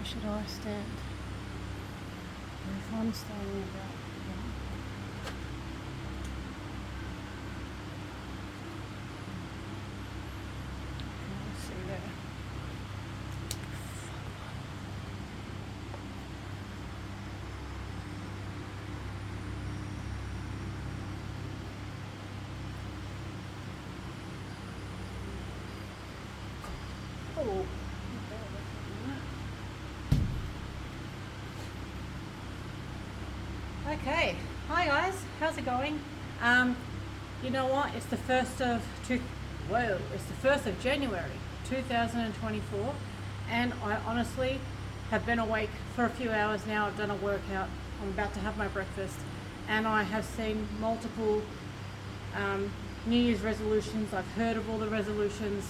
Where should I stand? If I'm standing about, let's see there. Oh. Okay, hi guys, how's it going? You know what? It's the first of January 2024, and I honestly have been awake for a few hours now. I've done a workout. I'm about to have my breakfast, and I have seen multiple New Year's resolutions. I've heard of all the resolutions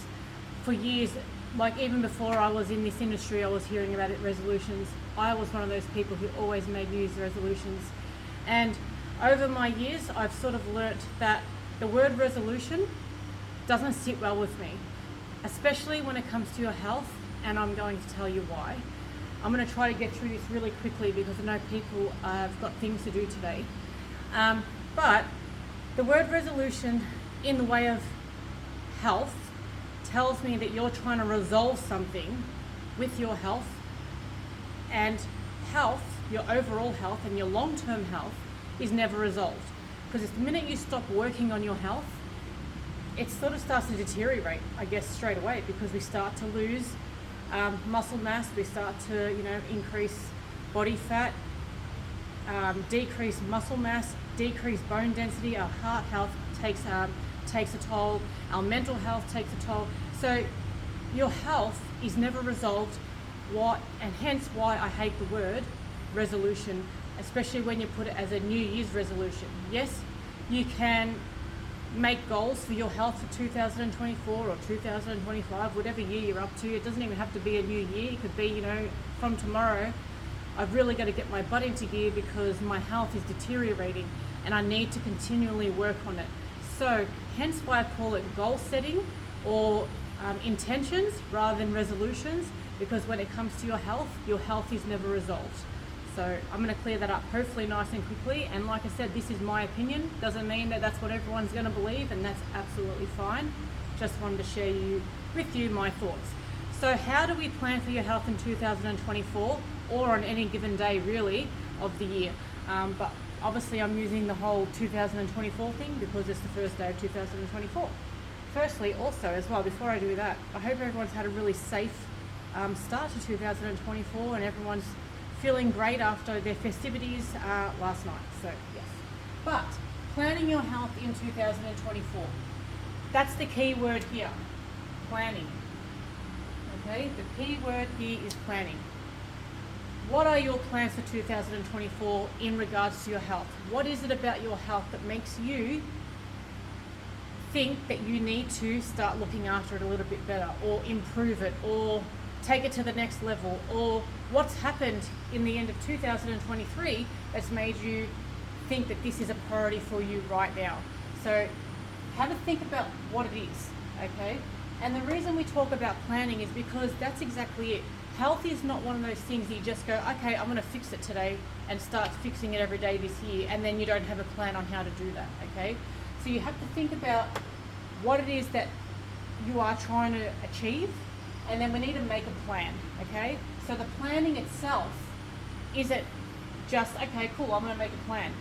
for years. Like even before I was in this industry, I was hearing about it, resolutions. I was one of those people who always made New Year's resolutions. And over my years, I've sort of learnt that the word resolution doesn't sit well with me, especially when it comes to your health, and I'm going to tell you why. I'm going to try to get through this really quickly because I know people have got things to do today. But the word resolution in the way of health tells me that you're trying to resolve something with your health, and health, your overall health and your long-term health is never resolved, because the minute you stop working on your health, it sort of starts to deteriorate, I guess, straight away, because we start to lose muscle mass, we start to increase body fat, decrease muscle mass, decrease bone density. Our heart health takes a toll, our mental health takes a toll. So your health is never resolved, and hence why I hate the word resolution, especially when you put it as a New Year's resolution. Yes, you can make goals for your health for 2024 or 2025, whatever year you're up to. It doesn't even have to be a new year. It could be, from tomorrow, I've really got to get my butt into gear because my health is deteriorating and I need to continually work on it. So hence why I call it goal setting or intentions rather than resolutions, because when it comes to your health is never resolved. So I'm going to clear that up hopefully nice and quickly. And like I said, this is my opinion. Doesn't mean that that's what everyone's going to believe, and that's absolutely fine. Just wanted to share with you my thoughts. So how do we plan for your health in 2024 or on any given day really of the year? But obviously I'm using the whole 2024 thing because it's the first day of 2024. Firstly, also as well, before I do that, I hope everyone's had a really safe start to 2024 and everyone's feeling great after their festivities last night. So yes, but planning your health in 2024, that's the key word here, planning. Okay, the key word here is planning. What are your plans for 2024 in regards to your health? What is it about your health that makes you think that you need to start looking after it a little bit better, or improve it, or take it to the next level? Or what's happened in the end of 2023 that's made you think that this is a priority for you right now? So have a think about what it is, okay? And the reason we talk about planning is because that's exactly it. Health is not one of those things that you just go, okay, I'm going to fix it today and start fixing it every day this year, and then you don't have a plan on how to do that, okay? So you have to think about what it is that you are trying to achieve, and then we need to make a plan, okay? So the planning itself isn't just, okay, cool, I'm going to make a plan.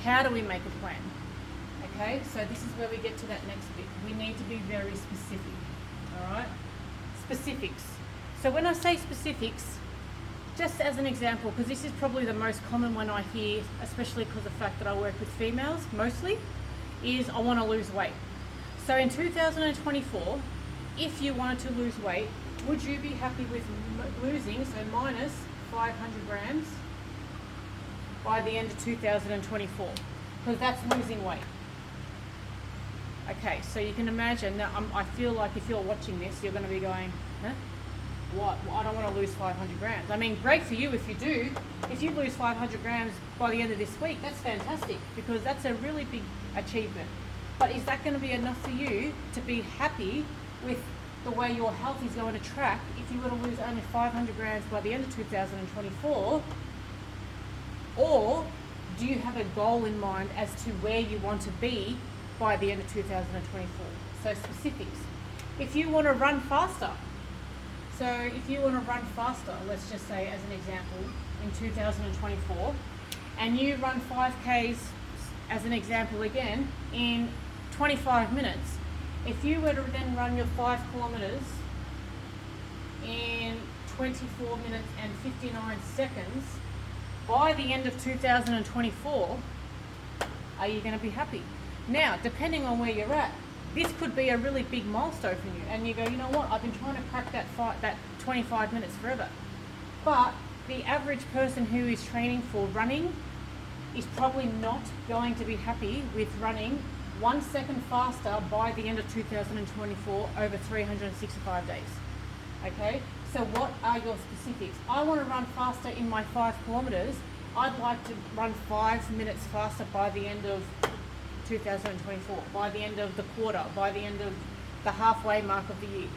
How do we make a plan? Okay, so this is where we get to that next bit. We need to be very specific, all right? Specifics. So when I say specifics, just as an example, because this is probably the most common one I hear, especially because of the fact that I work with females mostly, is I want to lose weight. So in 2024, if you wanted to lose weight, would you be happy with losing, so minus 500 grams by the end of 2024? Because that's losing weight. Okay, so you can imagine that I feel like if you're watching this, you're going to be going, huh? What? Well, I don't want to lose 500 grams. I mean, great for you if you do. If you lose 500 grams by the end of this week, that's fantastic, because that's a really big achievement. But is that going to be enough for you to be happy with the way your health is going to track if you were to lose only 500 grams by the end of 2024? Or do you have a goal in mind as to where you want to be by the end of 2024? So specifics. If you want to run faster, let's just say as an example, in 2024, and you run 5Ks as an example again in 25 minutes, if you were to then run your 5 kilometers in 24 minutes and 59 seconds, by the end of 2024, are you going to be happy? Now, depending on where you're at, this could be a really big milestone for you, and you go, you know what, I've been trying to crack that 25 minutes forever. But the average person who is training for running is probably not going to be happy with running 1 second faster by the end of 2024 over 365 days. Okay, so what are your specifics? I want to run faster in my 5 kilometers. I'd like to run 5 minutes faster by the end of 2024, by the end of the quarter, by the end of the halfway mark of the year.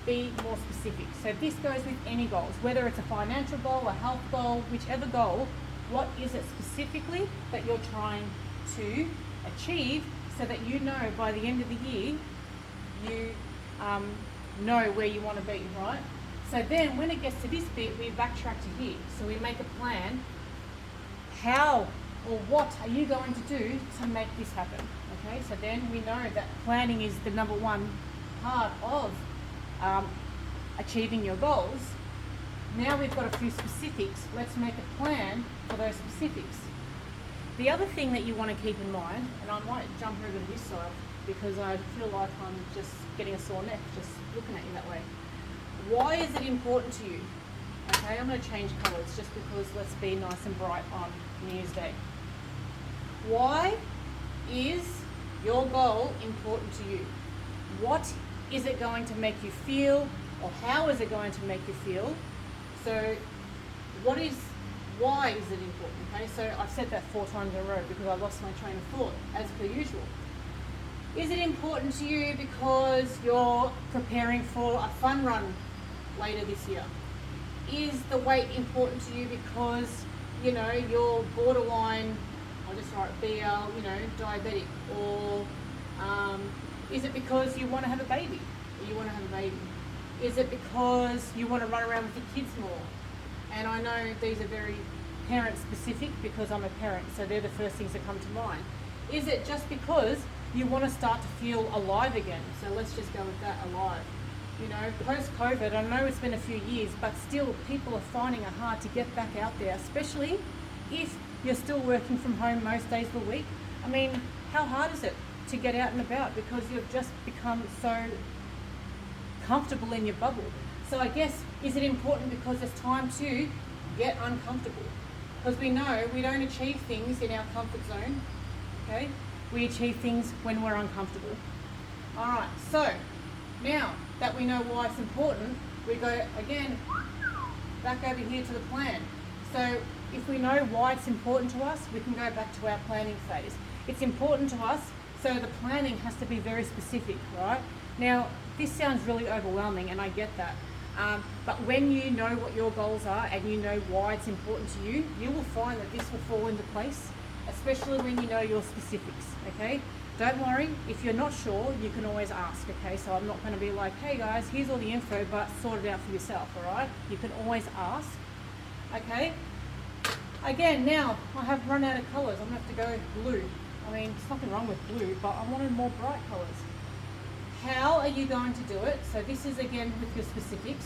Be more specific. So this goes with any goals, whether it's a financial goal, a health goal, whichever goal. What is it specifically that you're trying to achieve, so that you know by the end of the year you know where you want to be, right? So then when it gets to this bit, we backtrack to here. So we make a plan. How or what are you going to do to make this happen? Okay, so then we know that planning is the number one part of achieving your goals. Now we've got a few specifics. Let's make a plan for those specifics. The other thing that you want to keep in mind, and I might jump over to this side because I feel like I'm just getting a sore neck just looking at you that way. Why is it important to you? Okay, I'm going to change colours just because let's be nice and bright on New Year's Day. Why is your goal important to you? What is it going to make you feel, or how is it going to make you feel? So why is it important? Okay, so I've said that 4 times in a row because I lost my train of thought, as per usual. Is it important to you because you're preparing for a fun run later this year? Is the weight important to you because, you know, you're borderline, I'll just write BL, you know, diabetic? Or is it because you want to have a baby? Is it because you want to run around with your kids more? And I know these are very parent specific because I'm a parent, so they're the first things that come to mind. Is it just because you want to start to feel alive again? So let's just go with that, alive. You know, post-COVID, I know it's been a few years, but still people are finding it hard to get back out there, especially if you're still working from home most days of the week. I mean, how hard is it to get out and about because you've just become so comfortable in your bubble? So I guess, is it important because it's time to get uncomfortable? Because we know we don't achieve things in our comfort zone, okay? We achieve things when we're uncomfortable. All right, so now that we know why it's important, we go again back over here to the plan. So if we know why it's important to us, we can go back to our planning phase. It's important to us, so the planning has to be very specific, right? Now, this sounds really overwhelming, and I get that. But when you know what your goals are and you know why it's important to you, you will find that this will fall into place, especially when you know your specifics, okay? Don't worry, if you're not sure, you can always ask, okay? So I'm not going to be like, hey guys, here's all the info, but sort it out for yourself, all right? You can always ask, okay? Again, now I have run out of colours. I'm going to have to go blue. I mean, there's nothing wrong with blue, but I wanted more bright colours. How are you going to do it? So this is again with your specifics.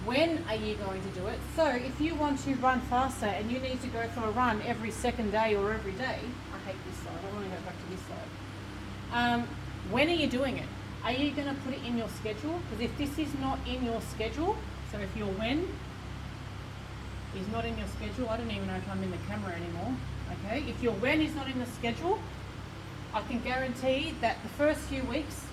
When are you going to do it? So if you want to run faster and you need to go for a run every second day or every day, I hate this side, I want to go back to this side. When are you doing it? Are you going to put it in your schedule? Because if this is not in your schedule, so if your when is not in your schedule, I don't even know if I'm in the camera anymore, okay? If your when is not in the schedule, I can guarantee that the first few weeks,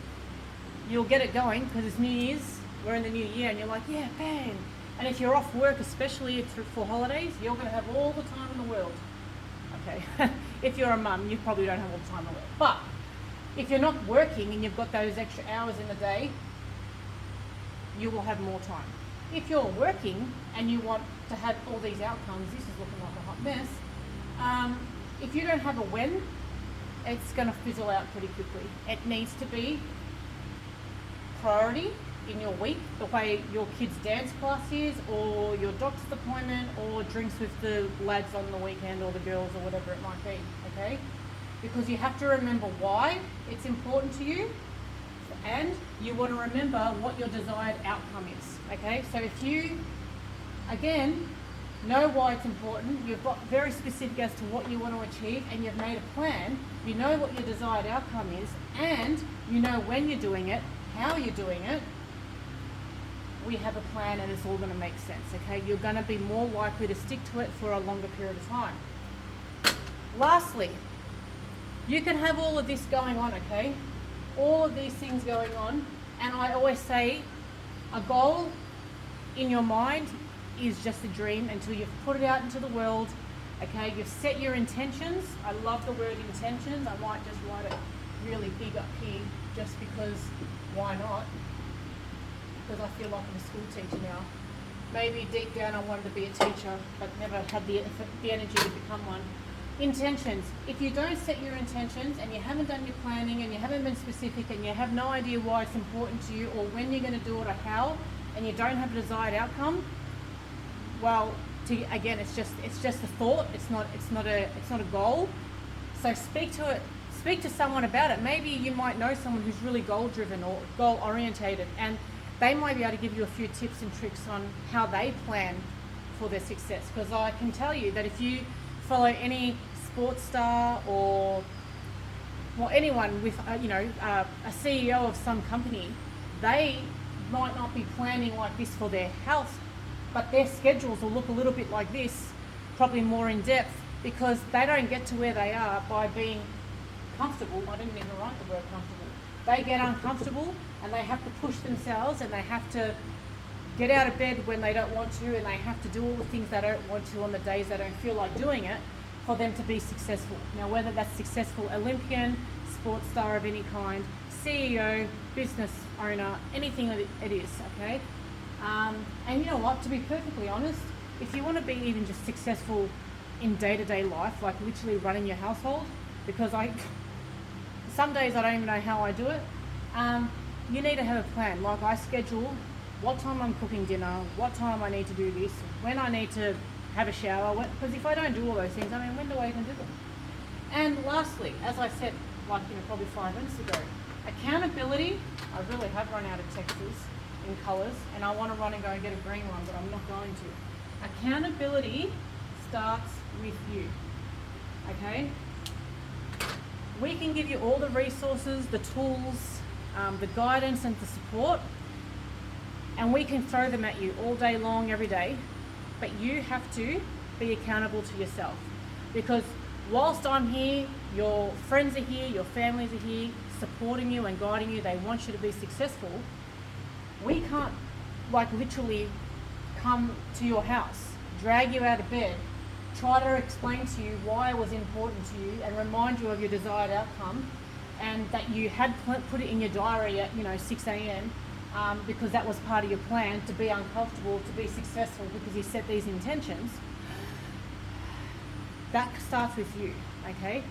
you'll get it going because it's New Year's, we're in the new year, and you're like, yeah, bang. And if you're off work, especially for holidays, you're going to have all the time in the world. Okay, if you're a mum, you probably don't have all the time in the world. But if you're not working and you've got those extra hours in the day, you will have more time. If you're working and you want to have all these outcomes, this is looking like a hot mess. If you don't have a when, it's going to fizzle out pretty quickly. It needs to be priority in your week, the way your kids' dance class is, or your doctor's appointment, or drinks with the lads on the weekend, or the girls, or whatever it might be, okay? Because you have to remember why it's important to you, and you want to remember what your desired outcome is, okay? So if you, again, know why it's important, you've got very specific as to what you want to achieve, and you've made a plan, you know what your desired outcome is, and you know when you're doing it, how you're doing it, we have a plan and it's all going to make sense, okay? You're going to be more likely to stick to it for a longer period of time. Lastly, you can have all of this going on, okay? All of these things going on, and I always say a goal in your mind is just a dream until you've put it out into the world, okay? You've set your intentions. I love the word intentions. I might just write it really big up here just because why not? Because I feel like I'm a school teacher now. Maybe deep down I wanted to be a teacher, but never had the energy to become one. Intentions. If you don't set your intentions and you haven't done your planning and you haven't been specific and you have no idea why it's important to you or when you're going to do it or how, and you don't have a desired outcome, well, again, it's just a thought. It's not a goal. So speak to someone about it. Maybe you might know someone who's really goal driven or goal orientated, and they might be able to give you a few tips and tricks on how they plan for their success. Because I can tell you that if you follow any sports star or anyone with a CEO of some company, they might not be planning like this for their health, but their schedules will look a little bit like this, probably more in depth, because they don't get to where they are by being comfortable. I didn't even write the word comfortable. They get uncomfortable and they have to push themselves and they have to get out of bed when they don't want to, and they have to do all the things they don't want to on the days they don't feel like doing it for them to be successful. Now, whether that's successful Olympian, sports star of any kind, CEO, business owner, anything that it is, okay? And you know what, to be perfectly honest, if you want to be even just successful in day-to-day life, like literally running your household, because some days I don't even know how I do it, you need to have a plan. Like I schedule what time I'm cooking dinner, what time I need to do this, when I need to have a shower, because if I don't do all those things, I mean, when do I even do them? And lastly, as I said, probably 5 minutes ago, accountability. I really have run out of textures in colours, and I want to run and go and get a green one, but I'm not going to. Accountability starts with you, okay? We can give you all the resources, the tools, the guidance and the support, and we can throw them at you all day long, every day, but you have to be accountable to yourself. Because whilst I'm here, your friends are here, your families are here, supporting you and guiding you, they want you to be successful. We can't literally come to your house, drag you out of bed, try to explain to you why it was important to you and remind you of your desired outcome, and that you had put it in your diary at 6 a.m. Because that was part of your plan to be uncomfortable, to be successful, because you set these intentions. That starts with you, okay?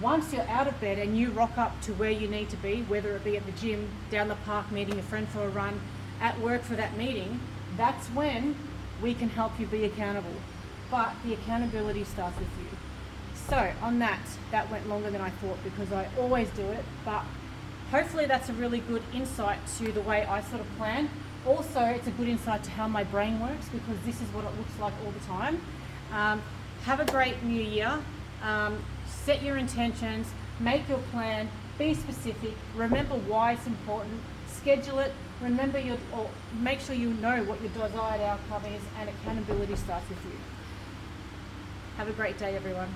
Once you're out of bed and you rock up to where you need to be, whether it be at the gym, down the park meeting a friend for a run, at work for that meeting, that's when we can help you be accountable. But the accountability starts with you. So on that went longer than I thought because I always do it, but hopefully that's a really good insight to the way I sort of plan. Also, it's a good insight to how my brain works, because this is what it looks like all the time. Have a great new year. Set your intentions, make your plan, be specific, remember why it's important, schedule it, make sure you know what your desired outcome is, and accountability starts with you. Have a great day, everyone.